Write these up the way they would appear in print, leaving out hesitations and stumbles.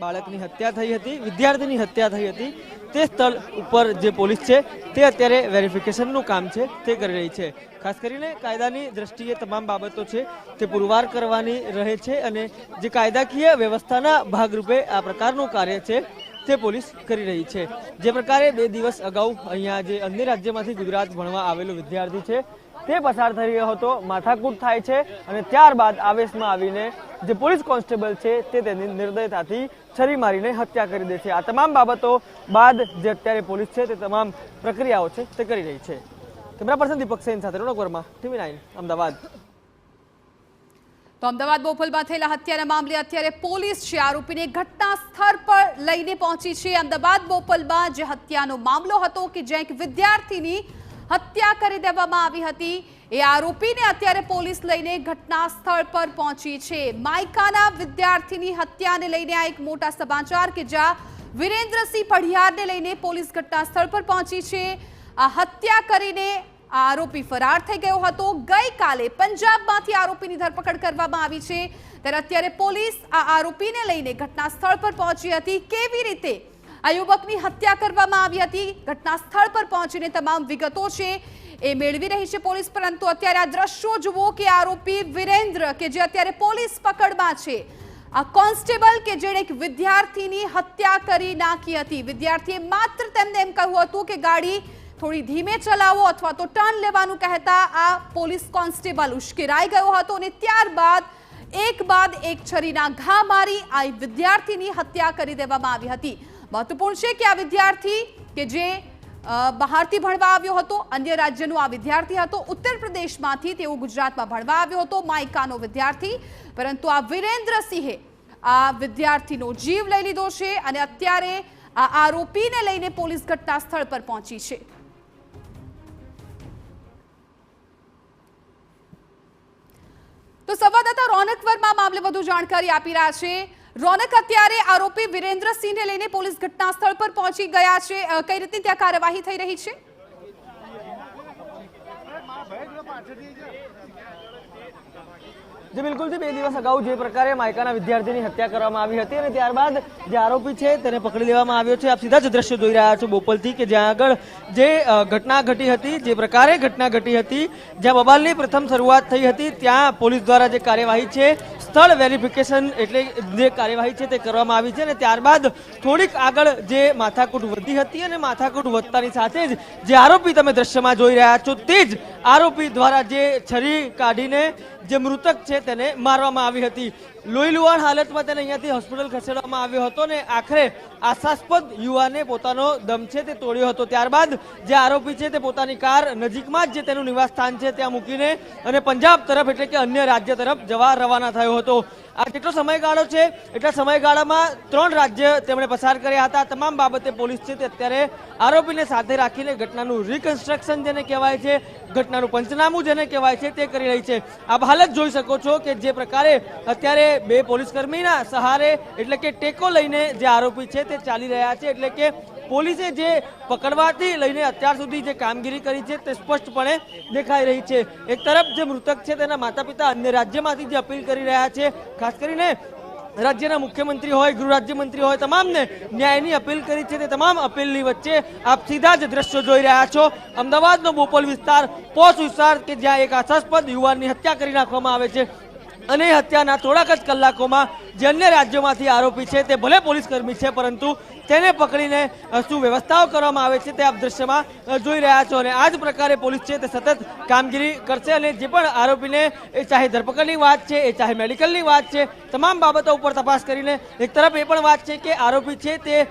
બાળકની હત્યા થઈ હતી, વિદ્યાર્થીની હત્યા થઈ હતી, તે સ્થળ ઉપર જે પોલીસ છે તે અત્યારે વેરિફિકેશનનું કામ છે તે કરી રહી છે. ખાસ કરીને કાયદાની દ્રષ્ટિએ તમામ બાબતો છે તે પુરવાર કરવાની રહે છે અને જે કાયદાકીય વ્યવસ્થાના ભાગરૂપે આ પ્રકારનું કાર્ય છે તે પોલીસ કરી રહી છે. જે પ્રકારે 2 દિવસ અગાઉ અહીંયા જે અન્ય રાજ્યમાંથી ગુજરાત ભણવા આવેલો વિદ્યાર્થી છે તે પસાર થઈ રહ્યો હતો, માથાકૂટ થાય છે અને ત્યારબાદ આવેશમાં આવીને જે પોલીસ કોન્સ્ટેબલ છે તે તેની નિર્દયતાથી છરી મારીને હત્યા કરી દે છે. આ તમામ બાબતો બાદ જે અત્યારે પોલીસ છે તે તમામ પ્રક્રિયાઓ છે તે કરી રહી છે. કેમેરા પર્સન દીપક સેન સાથે રોનક વર્મા, TV9 અમદાવાદ. તો અમદાવાદ બોપલમાં થયેલા હત્યાના મામલે અત્યારે પોલીસ છે આરોપીને ઘટના સ્થળ પર લઈને પહોંચી છે. અમદાવાદ બોપલમાં જે હત્યાનો મામલો હતો કે જ્યાં એક વિદ્યાર્થીની હત્યા કરી દેવામાં આવી હતી, એ આરોપીને અત્યારે પોલીસ લઈને ઘટના સ્થળ પર પહોંચી છે. માયકાના વિદ્યાર્થીની હત્યાને લઈને આ એક મોટા સમાચાર કે જ્યાં વિરેન્દ્રસિંહ પઢિયારને લઈને પોલીસ ઘટના સ્થળ પર પહોંચી છે. આ હત્યા કરીને આરોપી ફરાર થઈ ગયો હતો. ગઈકાલે પંજાબમાંથી આરોપીની ધરપકડ કરવામાં આવી છે, ત્યારે અત્યારે પોલીસ આ આરોપીને લઈને ઘટના સ્થળ પર પહોંચી હતી. કેવી રીતે આ યુવકની હત્યા કરવામાં આવી હતી, ઘટના સ્થળ પર પહોંચીને તમામ વિગતો છે એ મેળવી રહી છે પોલીસ. પરંતુ અત્યારે આ દ્રશ્યો જુઓ કે આરોપી વિરેન્દ્ર કે જે અત્યારે પોલીસ પકડમાં છે, આ કોન્સ્ટેબલ કે જેણે એક વિદ્યાર્થીની હત્યા કરી નાખી હતી. વિદ્યાર્થીએ માત્ર તેમને એમ કહ્યું હતું કે ગાડી થોડી ધીમે ચલાવો અથવા તો ટર્ન લેવાનું કહેતા આ પોલીસ કોન્સ્ટેબલ ઉશ્કેરાઈ ગયો હતો અને ત્યારબાદ એક બાદ એક છરીના ઘા મારી આ વિદ્યાર્થીની હત્યા કરી દેવામાં આવી હતી. મહત્વપૂર્ણ છે કે આ વિદ્યાર્થી કે જે બહારથી ભણવા આવ્યો હતો, અન્ય રાજ્યનો આ વિદ્યાર્થી હતો, ઉત્તર પ્રદેશમાંથી તેઓ ગુજરાતમાં ભણવા આવ્યો હતો, માયકાનો વિદ્યાર્થી. પરંતુ આ વિરેન્દ્રસિંહે આ વિદ્યાર્થીનો જીવ લઈ લીધો છે અને અત્યારે આ આરોપીને લઈને પોલીસ ઘટના સ્થળ પર પહોંચી છે. તો સંવાદદાતા રોનક વર્મા મામલે વધુ જાણકારી આપી રહ્યા છે. રોનક, અત્યારે આરોપી વિરેન્દ્રસિંહને લઈને પોલીસ ઘટના સ્થળ પર પહોંચી ગયા છે, કઈ રીતે ત્યાં કાર્યવાહી થઈ રહી છે? જે બિલકુલથી 2 દિવસ અગાઉ જે પ્રકારે માયકાના વિદ્યાર્થીની હત્યા કરવામાં આવી હતી અને ત્યારબાદ જે આરોપી છે તેને પકડી લેવામાં આવ્યો છે. આપ સીધા જ દ્રશ્યો જોઈ રહ્યા છો બોપલથી કે જ્યાં આગળ જે ઘટના ઘટી હતી, જે પ્રકારે ઘટના ઘટી હતી, જ્યાં બબાલની પ્રથમ શરૂઆત થઈ હતી, ત્યાં પોલીસ દ્વારા જે કાર્યવાહી છે સ્થળ વેરિફિકેશન એટલે જે કાર્યવાહી છે તે કરવામાં આવી છે અને ત્યારબાદ થોડીક આગળ જે માથાકૂટ વધી હતી અને માથાકૂટ વધતાની સાથે જ જે આરોપી તમે દ્રશ્યમાં જોઈ રહ્યા છો તે જ આરોપી દ્વારા જે છરી કાઢીને જે મૃતક છે તેને મારવામાં આવી હતી. લોહીલુહાણ હાલતમાં તેને અહીંયાથી હોસ્પિટલ ખસેડવામાં આવ્યો હતો અને આખરે આશાસ્પદ યુવાને પોતાનો દમ છે તે તોડ્યો હતો. ત્યારબાદ જે આરોપી છે તે પોતાની કાર નજીકમાં જ જે તેનું નિવાસ સ્થાન છે ત્યાં મૂકીને અને પંજાબ તરફ એટલે કે અન્ય રાજ્ય તરફ જવા રવાના થયો હતો. આ જેટલો સમયગાળો છે એટલા સમયગાળામાં 3 રાજ્ય તેમણે પસાર કર્યા હતા. તમામ બાબતે પોલીસ છે તે અત્યારે આરોપીને સાથે રાખીને ઘટનાનું રિકન્સ્ટ્રક્શન જેને કહેવાય છે, ઘટનાનું પંચનામું જેને કહેવાય છે તે કરી રહી છે. આપ હાલત જોઈ શકો છો કે જે પ્રકારે અત્યારે 2 પોલીસકર્મીના સહારે એટલે કે ટેકો લઈને જે આરોપી છે તે ચાલી રહ્યા છે. એટલે કે પોલીસે જે પકડવાથી લઈને અત્યાર સુધી જે કામગીરી કરી છે તે સ્પષ્ટપણે દેખાઈ રહી છે. એક તરફ જે મૃતક છે તેના માતા પિતા અન્ય રાજ્યમાંથી જે અપીલ કરી રહ્યા છે, ખાસ કરીને રાજ્યના મુખ્યમંત્રી હોય, ગૃહ રાજ્યમંત્રી હોય, તમામને ન્યાયની અપીલ કરી છે. તે તમામ અપીલની વચ્ચે આપ સીધા જ દ્રશ્યો જોઈ રહ્યા છો. અમદાવાદનો બોપલ વિસ્તાર, પોશ વિસ્તાર કે જ્યાં એક આશાસ્પદ યુવાનની હત્યા કરી નાખવામાં આવે છે અને હત્યાના થોડાક જ કલાકોમાં જે અન્ય રાજ્યોમાંથી આરોપી છે તે ભલે પોલીસ કર્મી છે પરંતુ તેને પકડીને શું વ્યવસ્થાઓ કરવામાં આવે છે તે આપ દ્રશ્યમાં જોઈ રહ્યા છો. અને આ જ પ્રકારે પોલીસ છે તે સતત કામગીરી કરશે અને જે પણ આરોપીને એ ચાહે ધરપકડની વાત છે, એ ચાહે મેડિકલની વાત છે, તમામ બાબતો ઉપર તપાસ કરીને એક તરફ એ પણ વાત છે કે આરોપી છે તે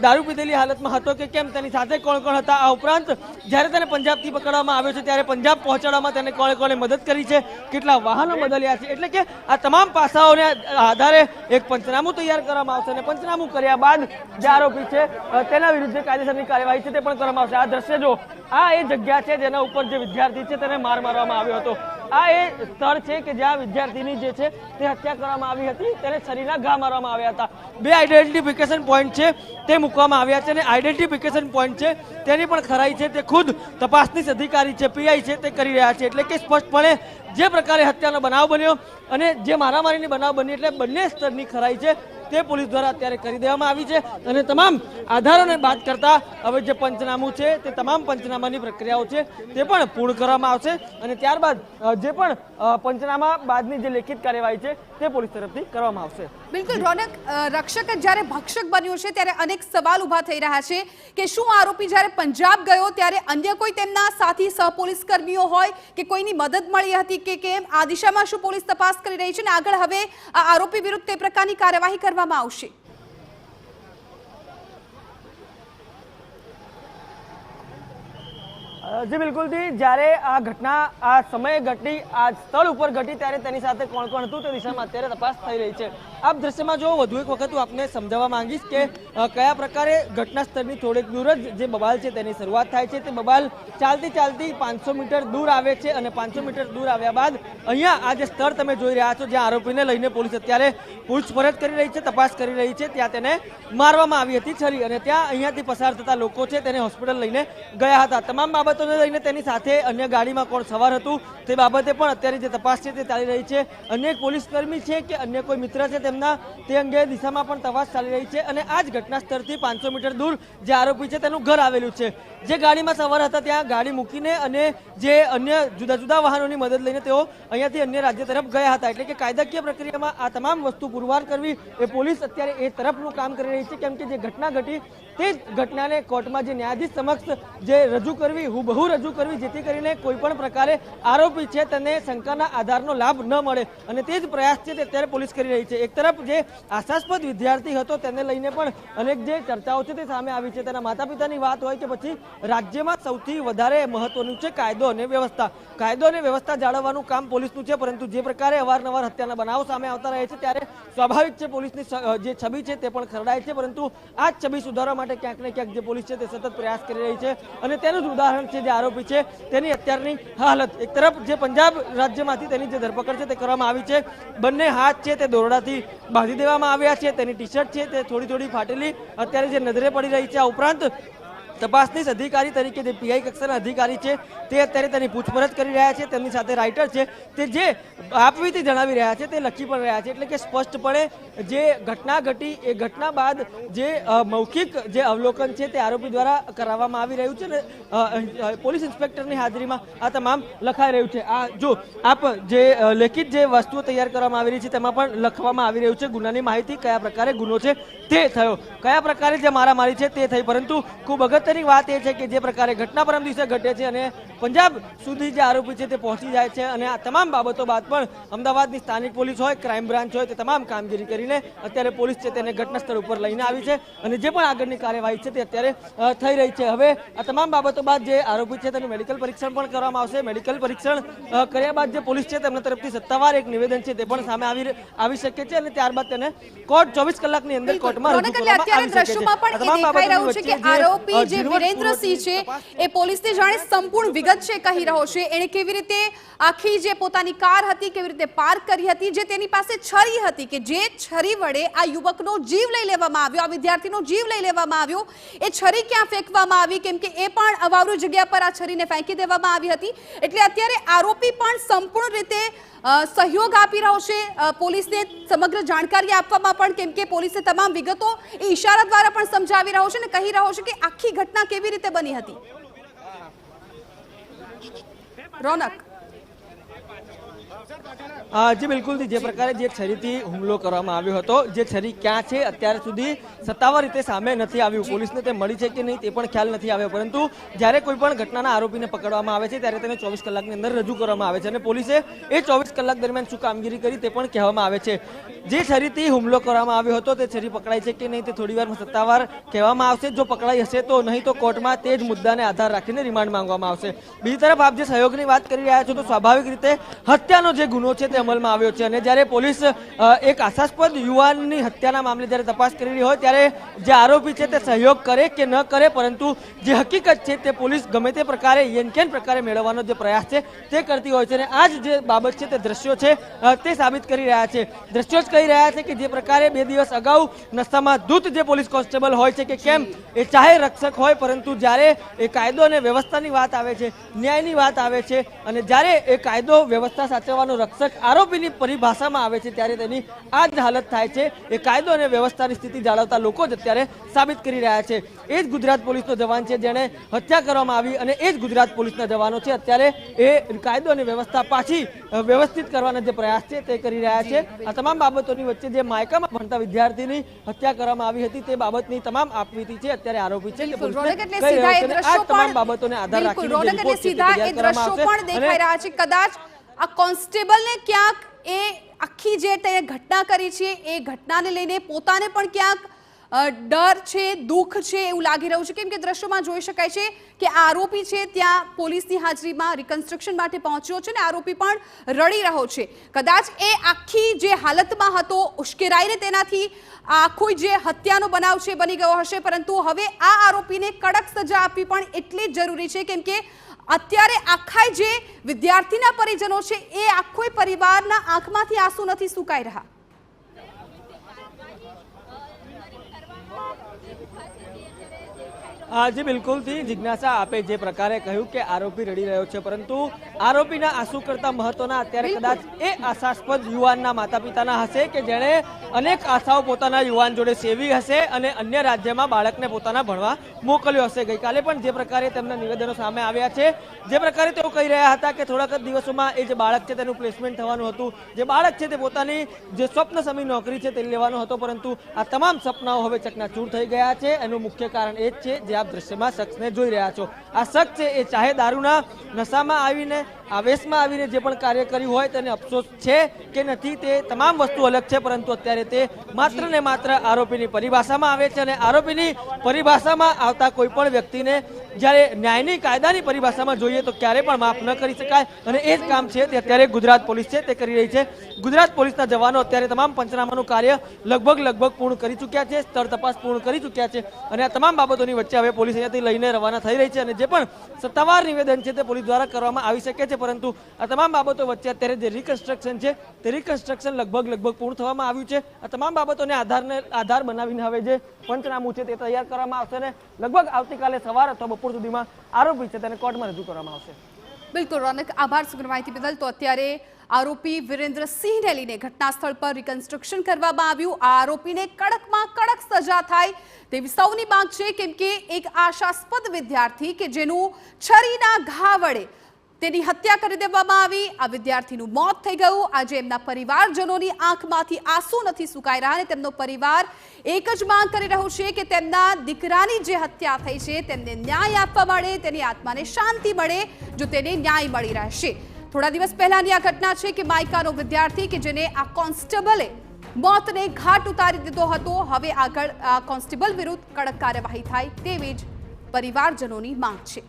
દારૂ પીધેલી હાલતમાં હતો કે કેમ, તેની સાથે કોણ કોણ હતા. આ ઉપરાંત જ્યારે તેને પંજાબથી પકડવામાં આવ્યો છે ત્યારે પંજાબ પહોંચાડવામાં તેને કોણે કોણે મદદ કરી છે, કેટલા વાહનો બદલ્યા છે. એટલે કે આ તમામ પાસાઓને આધારે એક પંચનામું તૈયાર કરવામાં આવશે અને પંચનામું કર્યા બાદ જે આરોપી છે તેના વિરુદ્ધ કાયદેસરની કાર્યવાહી છે તે પણ કરવામાં આવશે. આ દ્રશ્ય જો, આ એ જગ્યા છે જેના ઉપર જે વિદ્યાર્થી છે તેને માર મારવામાં આવ્યો હતો. આ એ સ્થળ છે કે જ્યાં વિદ્યાર્થીની જે છે તે હત્યા કરવામાં આવી હતી, તેને છરીના ઘા મારવામાં આવ્યા હતા. 2 આઈડેન્ટિફિકેશન પોઈન્ટ છે તે મૂકવામાં આવ્યા છે અને આઈડેન્ટિફિકેશન પોઈન્ટ છે તેની પણ ખરાઈ છે તે ખુદ તપાસનીશ અધિકારી છે, પીઆઈ છે તે કરી રહ્યા છે. એટલે કે સ્પષ્ટપણે જે પ્રકારે હત્યાનો બનાવ બન્યો અને જે મારામારીની બનાવ બની એટલે બંને સ્તરની ખરાઈ છે તે પોલીસ દ્વારા અત્યારે કરી દેવામાં આવી છે અને તમામ આધારોને બાદ કરતા હવે જે પંચનામું છે તે તમામ પંચનામાની પ્રક્રિયાઓ છે તે પણ પૂર્ણ કરવામાં આવશે અને ત્યારબાદ જે પણ પંચનામા બાદની જે લેખિત કાર્યવાહી છે તે પોલીસ તરફથી કરવામાં આવશે. બિલકુલ રોનક, રક્ષક જ્યારે ભક્ષક બન્યો છે ત્યારે અનેક સવાલ ઉભા થઈ રહ્યા છે કે શું આરોપી જ્યારે પંજાબ ગયો ત્યારે અન્ય કોઈ તેમના સાથી સહપોલીસ કર્મીઓ હોય કે કોઈની મદદ મળી હતી કે કેમ, આ દિશામાં શું પોલીસ તપાસ કરી રહી છે અને આગળ હવે આ આરોપી વિરુદ્ધ તે પ્રકારની કાર્યવાહી કરવામાં આવશે? જી બિલકુલથી જ્યારે આ ઘટના આ સમયે ઘટી આ સ્થળ ઉપર ઘટી ત્યારે તેની સાથે કોણ કોણ હતું તે દિશામાં અત્યારે તપાસ થઈ રહી છે. આપ દ્રશ્યમાં જો વધુ એક વખત હું આપને સમજાવવા માંગીશ કે કયા પ્રકારે ઘટના સ્થળની થોડેક દૂર જ જે બબાલ છે તેની શરૂઆત થાય છે. તે બબાલ ચાલતી ચાલતી 500 મીટર દૂર આવે છે અને 500 મીટર દૂર આવ્યા બાદ અહીંયા આ જે સ્થળ તમે જોઈ રહ્યા છો જ્યાં આરોપીને લઈને પોલીસ અત્યારે પૂછપરછ કરી રહી છે, તપાસ કરી રહી છે, ત્યાં તેને મારવામાં આવી હતી છરી અને ત્યાં અહીંયાથી પસાર થતા લોકો છે તેને હોસ્પિટલ લઈને ગયા હતા. તમામ બાબતોને લઈને તેની સાથે અન્ય ગાડીમાં કોણ સવાર હતું તે બાબતે પણ અત્યારે જે તપાસ છે તે ચાલી રહી છે. અન્ય એક પોલીસ કર્મી છે કે અન્ય કોઈ મિત્ર છે તેમના તે અંગે દિશામાં પણ તપાસ ચાલી રહી છે અને આ જ ઘટના સ્થળથી 500 મીટર દૂર જે આરોપી છે તેનું ઘર આવેલું છે. જે ગાડીમાં સવાર હતા ત્યાં ગાડી મૂકીને અને જે અન્ય જુદા જુદા વાહનોની મદદ લઈને તેઓ અહીંયાથી અન્ય રાજ્ય તરફ ગયા હતા. એટલે કે કાયદાકીય પ્રક્રિયામાં આ તમામ વસ્તુ પુરવાર કરવી એ પોલીસ અત્યારે એ તરફનું કામ કરી રહી છે કેમ કે જે ઘટના ઘટી તે જ ઘટનાને કોર્ટમાં જે ન્યાયાધીશ સમક્ષ જે રજૂ કરવી હુબહુ રજૂ કરવી જેથી કરીને કોઈ પણ પ્રકારે આરોપી છે તેને શંકાના આધારનો લાભ ન મળે અને તે જ પ્રયાસ છે તે અત્યારે પોલીસ કરી રહી છે. એક તરફ જે આશાસ્પદ વિદ્યાર્થી હતો તેને લઈને પણ અનેક જે ચર્ચાઓ છે તે સામે આવી છે. તેના માતા પિતાની વાત હોય કે પછી રાજ્યમાં સૌથી વધારે મહત્વનું છે કાયદો અને વ્યવસ્થા. કાયદો અને વ્યવસ્થા જાળવવાનું કામ પોલીસનું છે પરંતુ જે પ્રકારે અવારનવાર હત્યાના બનાવો સામે આવતા રહે છે ત્યારે સ્વાભાવિક છે પોલીસની જે છબી છે તે પણ ખરડાય છે પરંતુ આ જ છબી સુધારવા માટે ક્યાંક ને ક્યાંક જે પોલીસ છે તે સતત પ્રયાસ કરી રહી છે અને તેનું જ ઉદાહરણ છે જે આરોપી છે તેની અત્યારની હાલત. એક તરફ જે પંજાબ રાજ્યમાંથી તેની જે ધરપકડ છે તે કરવામાં આવી છે, બંને હાથ છે તે દોરડાથી બાંધી દેવામાં આવ્યા છે, તેની ટી શર્ટ છે તે થોડી થોડી ફાટેલી અત્યારે જે નજરે પડી રહી છે. આ ઉપરાંત તપાસનીશ અધિકારી તરીકે જે પીઆઈ કક્ષાના અધિકારી છે તે અત્યારે તેની પૂછપરછ કરી રહ્યા છે. તેમની સાથે રાઇટર છે તે જે આપવીથી જણાવી રહ્યા છે તે લખી પણ રહ્યા છે. એટલે કે સ્પષ્ટપણે જે ઘટના ઘટી એ ઘટના બાદ જે મૌખિક જે અવલોકન છે તે આરોપી દ્વારા કરાવવામાં આવી રહ્યું છે ને પોલીસ ઇન્સ્પેક્ટરની હાજરીમાં આ તમામ લખાઈ રહ્યું છે. આ જો આપ જે લેખિત જે વસ્તુઓ તૈયાર કરવામાં આવી રહી છે તેમાં પણ લખવામાં આવી રહ્યું છે ગુનાની માહિતી, કયા પ્રકારે ગુનો છે તે થયો, કયા પ્રકારે જે મારામારી છે તે થઈ. પરંતુ ખૂબ અગત્યની વાત એ છે કે જે પ્રકારે ઘટના પરમ દિવસે ઘટે છે અને પંજાબ સુધી જે આરોપી છે તે પહોંચી જાય છે અને આ તમામ બાબતો બાદ પણ અમદાવાદની સ્થાનિક પોલીસ હોય, ક્રાઇમ બ્રાન્ચ હોય તે તમામ કામગીરી કરીને અત્યારે પોલીસ છે તેને ઘટના સ્થળ ઉપર લઈને આવી છે અને જે પણ આગળની કાર્યવાહી છે તે અત્યારે થઈ રહી છે. હવે આ તમામ બાબતો બાદ જે આરોપી છે તેનું મેડિકલ પરીક્ષણ પણ કરવામાં આવશે. મેડિકલ પરીક્ષણ કર્યા બાદ જે પોલીસ છે તેમના તરફથી સત્તાવાર એક નિવેદન છે તે પણ સામે આવી શકે છે અને ત્યારબાદ તેને કોર્ટ 24 કલાકની અંદર કોર્ટમાં રજૂ કરવામાં આવી શકે છે. આરોપી જે વિરેન્દ્રસિંહ છે એ પોલીસને જાણે સંપૂર્ણ વિગત છે કહી રહ્યો છે. એણે કેવી રીતે આખી જે પોતાની કાર હતી કેવી રીતે પાર્ક કરી હતી, જે તેની પાસે છરી હતી કે જે છરી વડે આ યુવકનો જીવ લઈ લેવામાં આવ્યો, આ વિદ્યાર્થીનો જીવ લઈ લેવામાં આવ્યો, એ છરી ક્યાં ફેંકવામાં આવી કેમ કે એ પણ અવાવરૂ જગ્યા પર આ છરીને ફેંકી દેવામાં આવી હતી. એટલે અત્યારે આરોપી પણ સંપૂર્ણ રીતે સહયોગ આપી રહ્યો છે પોલીસને સમગ્ર જાણકારી આપવામાં પણ કેમ કે પોલીસે તમામ વિગતો એ ઇશારા દ્વારા પણ સમજાવી રહ્યો છે અને કહી રહ્યો છે કે આખી ઘટના કેવી રીતે બની હતી. રોનક, જી બિલકુલ જે પ્રકારે જે છરીથી હુમલો કરવામાં આવ્યો હતો, જે છરી ક્યાં છે અત્યાર સુધી સત્તાવાર રીતે સામે નથી આવ્યું. પોલીસને તે મળી છે કે નહીં તે પણ ખ્યાલ નથી આવ્યો પરંતુ જ્યારે કોઈ પણ ઘટનાના આરોપીને પકડવામાં આવે છે ત્યારે તેને 24 કલાકની અંદર રજૂ કરવામાં આવે છે અને પોલીસે એ 24 કલાક દરમિયાન શું કામગીરી કરી તે પણ કહેવામાં આવે છે. જે છરીથી હુમલો કરવામાં આવ્યો હતો તે છરી પકડાઈ છે કે નહીં તે થોડી વારમાં સત્તાવાર કહેવામાં આવશે. જો પકડાઈ હશે તો નહીં તો કોર્ટમાં તે જ મુદ્દાને આધાર રાખીને રિમાન્ડ માંગવામાં આવશે. બીજી તરફ આપ જે સહયોગની વાત કરી રહ્યા છો તો સ્વાભાવિક રીતે હત્યાનો જે ગુનો છે તે અમલમાં આવ્યો છે અને જ્યારે પોલીસ એક આશાસ્પદ યુવાનની હત્યાના મામલે જ્યારે તપાસ કરી રહી હોય ત્યારે જે આરોપી છે તે સહયોગ કરે કે ન કરે, પરંતુ જે હકીકત છે તે પોલીસ ગમે તે પ્રકારે યેનકેન પ્રકારે મેળવવાનો જે પ્રયાસ છે તે કરતી હોય છે અને આ જ જે બાબત છે તે દ્રશ્યો છે તે સાબિત કરી રહ્યા છે. દ્રશ્યો જ કહી રહ્યા છે કે જે પ્રકારે 2 દિવસ અગાઉ નશામાં ધૂત જે પોલીસ કોન્સ્ટેબલ હોય છે કે કેમ એ ચાહે રક્ષક હોય, પરંતુ જ્યારે એ કાયદો અને વ્યવસ્થાની વાત આવે છે, ન્યાયની વાત આવે છે અને જ્યારે એ કાયદો વ્યવસ્થા સાચવવાનો રક્ષક આરોપીની પરિભાષામાં આવે છે ત્યારે તેની આ જ હાલત થાય છે. એ કાયદો અને વ્યવસ્થાની સ્થિતિ જાળવતા લોકો જ અત્યારે સાબિત કરી રહ્યા છે. એ જ ગુજરાત પોલીસનો જવાન છે જેણે હત્યા કરવામાં આવી અને એ જ ગુજરાત પોલીસના જવાનો છે અત્યારે એ કાયદો અને વ્યવસ્થા પાછી વ્યવસ્થિત કરવાના જે પ્રયાસ છે તે કરી રહ્યા છે. આ તમામ બાબતોની વચ્ચે જે માયકામાં ભણતા વિદ્યાર્થીની હત્યા કરવામાં આવી હતી તે બાબતની તમામ આપવીતી છે અત્યારે આરોપી છે કે પોલીસને કહી રહ્યો છે અને આ તમામ બાબતોને આધાર રાખીને જે રિપોર્ટ છે તે તૈયાર કરવામાં આવશે. દેખાઈ રહ્યા છે કદાચ આ કોન્સ્ટેબલને ક્યાંક એ આખી જે તેને ઘટના કરી છે એ ઘટનાને લઈને પોતાને પણ ક્યાંક ડર છે, દુઃખ છે એવું લાગી રહ્યું છે, કેમ કે દ્રશ્યોમાં જોઈ શકાય છે કે આરોપી છે ત્યાં પોલીસની હાજરીમાં રિકન્સ્ટ્રક્શન માટે પહોંચ્યો છે ને આરોપી પણ રડી રહ્યો છે. કદાચ એ આખી જે હાલતમાં હતો ઉશ્કેરાઈને તેનાથી આખો જે હત્યાનો બનાવ છે બની ગયો હશે, પરંતુ હવે આ આરોપીને કડક સજા આપવી પણ એટલી જ જરૂરી છે, કેમ કે અત્યારે આખા જે વિદ્યાર્થીના પરિજનો છે એ આખો પરિવારના આંખમાંથી આંસુ નથી સુકાઈ રહ્યા. જી બિલકુલથી જિજ્ઞાસા, આપે જે પ્રકારે કહ્યું કે આરોપી રડી રહ્યો છે, પરંતુ આરોપીના આંસુ કરતા મહત્વના અત્યારે કદાચ એ આશાસ્પદ યુવાનના માતા પિતાના હશે કે જેણે અનેક આશાઓ પોતાના યુવાન જોડે સેવી હશે અને અન્ય રાજ્યમાં બાળકને પોતાના ભણવા મોકલ્યો હશે. ગઈકાલે પણ જે પ્રકારે તેમના નિવેદનો સામે આવ્યા છે, જે પ્રકારે તેઓ કહી રહ્યા હતા કે થોડાક જ દિવસોમાં એ જે બાળક છે તેનું પ્લેસમેન્ટ થવાનું હતું, જે બાળક છે તે પોતાની જે સ્વપ્નસમી નોકરી છે તે લેવાનો હતો, પરંતુ આ તમામ સપનાઓ હવે ચકનાચૂર થઈ ગયા છે. એનું મુખ્ય કારણ એ જ છે જે આપ દ્રશ્યમાં શખ્સને જોઈ રહ્યા છો. આ શખ્સ છે એ ચાહે દારૂના નશામાં આવીને આવેશમાં આવીને જે પણ કાર્ય કર્યું હોય તેને અફસોસ છે કે નથી તે તમામ વસ્તુ અલગ છે, પરંતુ અત્યારે તે માત્ર ને માત્ર આરોપીની પરિભાષામાં આવે છે અને આરોપીની પરિભાષામાં આવતા કોઈ પણ વ્યક્તિને જ્યારે ન્યાયની કાયદાની પરિભાષામાં જોઈએ તો ક્યારે પણ માફ ન કરી શકાય અને એ જ કામ છે તે અત્યારે ગુજરાત પોલીસ છે તે કરી રહી છે. ગુજરાત પોલીસના જવાનો અત્યારે તમામ પંચનામાનું કાર્ય લગભગ પૂર્ણ કરી ચૂક્યા છે, સ્થળ તપાસ પૂર્ણ કરી ચૂક્યા છે અને આ તમામ બાબતોની વચ્ચે હવે પોલીસ અહીંયાથી લઈને રવાના થઈ રહી છે અને જે પણ સત્તાવાર નિવેદન છે તે પોલીસ દ્વારા કરવામાં આવી શકે છે, પરંતુ આ તમામ બાબતો વચ્ચે અત્યારે જે રિકન્સ્ટ્રક્શન છે તે રિકન્સ્ટ્રક્શન લગભગ પૂર્ણ થવામાં આવ્યું છે. આ તમામ બાબતોને આધાર બનાવીને હવે જે પંચનામું છે તે તૈયાર કરવામાં આવશે અને લગભગ આવતીકાલે સવાર અથવા બપોર સુધીમાં આરોપી છે તેને કોર્ટમાં રજૂ કરવામાં આવશે. બિલકુલ રોનક, આભાર સમગ્ર માહિતી બદલ. તો અત્યારે આરોપી વિરેન્દ્રસિંહને લઈને ઘટના સ્થળ પર રિકન્સ્ટ્રક્શન કરવામાં આવ્યું. આ આરોપીને કડકમાં કડક સજા થાય તેવી સૌની માંગ છે, કેમ કે એક આશાસ્પદ વિદ્યાર્થી કે જેનું છરીના ઘા વડે તેની હત્યા કરી દેવામાં આવી, આ વિદ્યાર્થીનું મોત થઈ ગયું. આજે એમના પરિવારજનોની આંખમાંથી આંસુ નથી સુકાઈ રહ્યા અને તેમનો પરિવાર એક જ માંગ કરી રહ્યો છે કે તેમના દીકરાની જે હત્યા થઈ છે તેમને ન્યાય આપવા મળે, તેની આત્માને શાંતિ મળે જો તેને ન્યાય મળી રહેશે. થોડા દિવસ પહેલાની આ ઘટના છે કે માયકાનો વિદ્યાર્થી કે જેને આ કોન્સ્ટેબલે મોતને ઘાટ ઉતારી દીધો હતો. હવે આગળ આ કોન્સ્ટેબલ વિરુદ્ધ કડક કાર્યવાહી થાય તેવી જ પરિવારજનોની માંગ છે.